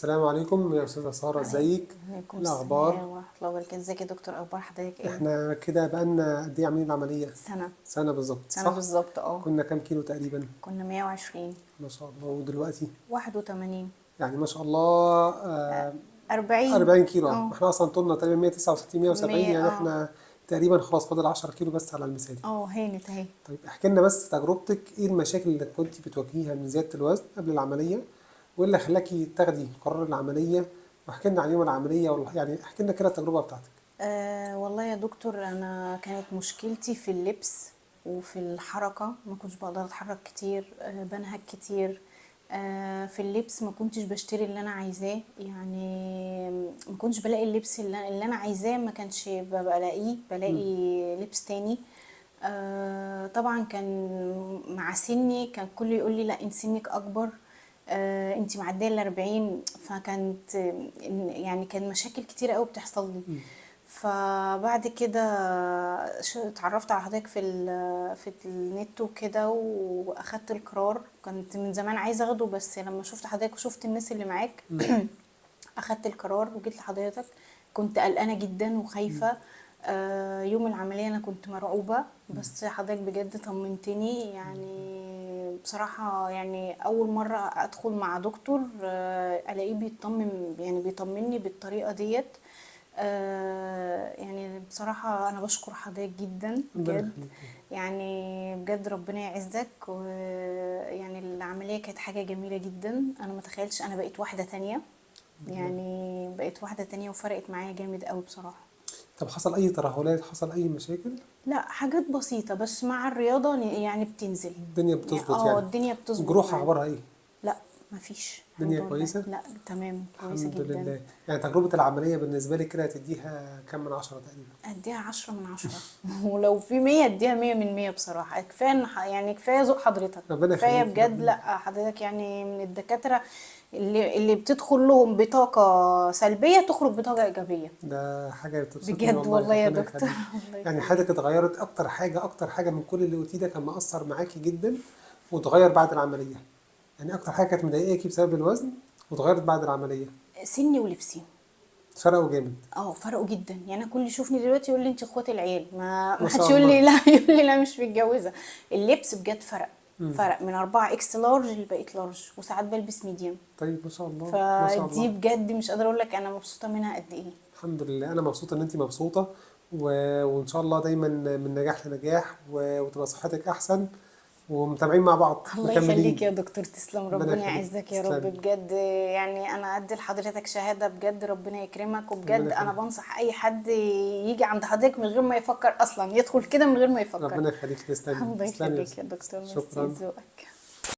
السلام عليكم يا أستاذة سارة، ازيك؟ عليكم إيه السلام الأخبار؟ ورحمة الله وبركاته. ازيك يا دكتور؟ اخبار حضرتك ايه؟ احنا كده بقالنا قد إيه عاملين العملية؟ سنة. سنة بالظبط، سنة صح؟ بالظبط اه. كنا كام كيلو تقريبا؟ كنا 120. ما شاء الله. ودلوقتي؟ 81. يعني ما شاء الله 40. 40 كيلو. اه. احنا أصلا طولنا تقريبا 169 170، 100 يعني اه. احنا تقريبا خلاص فاضل 10 كيلو بس على المثالي. اه هانت اهي. طيب احكي لنا بس تجربتك، ايه المشاكل اللي كنت بتواجهيها من زيادة الوزن قبل العملية؟ وايه اللي خلاكي تاخدي قرار العملية؟ واحكي لنا عن يوم العملية، يعني احكي لنا كده التجربة بتاعتك. والله يا دكتور، انا كانت مشكلتي في اللبس وفي الحركة، ما كنتش بقدر اتحرك كتير، بنهج كتير. في اللبس ما كنتش بشتري اللي انا عايزاه، يعني ما كنتش بلاقي اللبس اللي انا عايزاه، ما كانش بلاقيه، بلاقي لبس تاني. طبعا كان مع سني كان كل يقول لي لا انت سنك اكبر، انت معديه ال40. فكانت يعني كان مشاكل كتيره قوي بتحصل لي. فبعد كده اتعرفت على حضرتك في النت وكده، واخدت القرار. كنت من زمان عايزه اخده، بس لما شفت حضرتك وشفت الناس اللي معاك اخدت القرار وجيت لحضرتك. كنت قلقانه جدا وخايفه. يوم العمليه انا كنت مرعوبه، بس حضرتك بجد طمنتني. يعني بصراحه يعني اول مره ادخل مع دكتور الاقيه بيطمن، يعني بيطمني بالطريقه ديت. يعني بصراحة أنا بشكر حضرتك جدا ربنا بجد. يخليك. يعني بجد ربنا يعزك. ويعني العملية كانت حاجة جميلة جدا، أنا ما تخيلش أنا بقيت واحدة تانية. يعني بقيت واحدة تانية وفرقت معايا جامد قوي بصراحة. طب حصل أي ترهلات، حصل أي مشاكل؟ لا، حاجات بسيطة بس مع الرياضة يعني بتنزل. الدنيا يعني بتظبط يعني؟ الدنيا بتظبط جروح معانا. أخبارها إيه؟ لا، مفيش الدنيا الحمد لله، كويسة؟ لا تمام كويسة الحمد جدا. لله. يعني تجربة العملية بالنسبة لي كده هتديها كام من 10 تقريبا؟ اديها 10 من 10. ولو في 100 اديها 100 من 100 بصراحة. كفاية يعني كفاية ذوق حضرتك. ربنا كفاية يخليكي، بجد. ربنا يخليكي. لا حضرتك يعني من الدكاترة اللي بتدخل لهم بطاقة سلبية تخرج بطاقة إيجابية. ده حاجة بتبسطني بجد والله، والله يا ربنا دكتور. يخليكي. الله يعني يخليك. حياتك اتغيرت. أكتر حاجة، أكتر حاجة من كل اللي قلتيه ده كان مأثر معاكي جدا واتغير بعد العملية. يعني أكتر حاجة كانت مضايقاكي بسبب الوزن واتغيرت بعد العملية. سني ولبسي. فرقوا جامد. فرقوا جدا. يعني كل اللي يشوفني دلوقتي يقول لي انت اخوات العيال، ما ما حدش شاء يقول لي الله. لا. يقول لي لا مش متجوزه. اللبس بجد فرق. فرق من 4 اكس لارج لبقيت لارج، وساعات بلبس ميديم. طيب ما شاء الله، ما شاء فدي الله. بجد مش قادره اقول لك انا مبسوطه منها قد ايه. الحمد لله، انا مبسوط ان انت مبسوطه و... وان شاء الله دايما من نجاح لنجاح وتبقى صحتك احسن، ومتابعين مع بعض الله يخليك مكملين. يا دكتور، تسلم، ربنا ربنا يخليك، يعزك يا رب تسلمي. بجد. يعني انا ادي لحضرتك شهاده بجد، ربنا يكرمك. ربنا وبجد انا يخليك. بنصح اي حد يجي عند حضرتك من غير ما يفكر اصلا، يدخل كده من غير ما يفكر. ربنا يخليك، تسلمي الله تسلمي يا يخليك أستاذ. يا دكتور، ميرسي شكرا. ذوقك.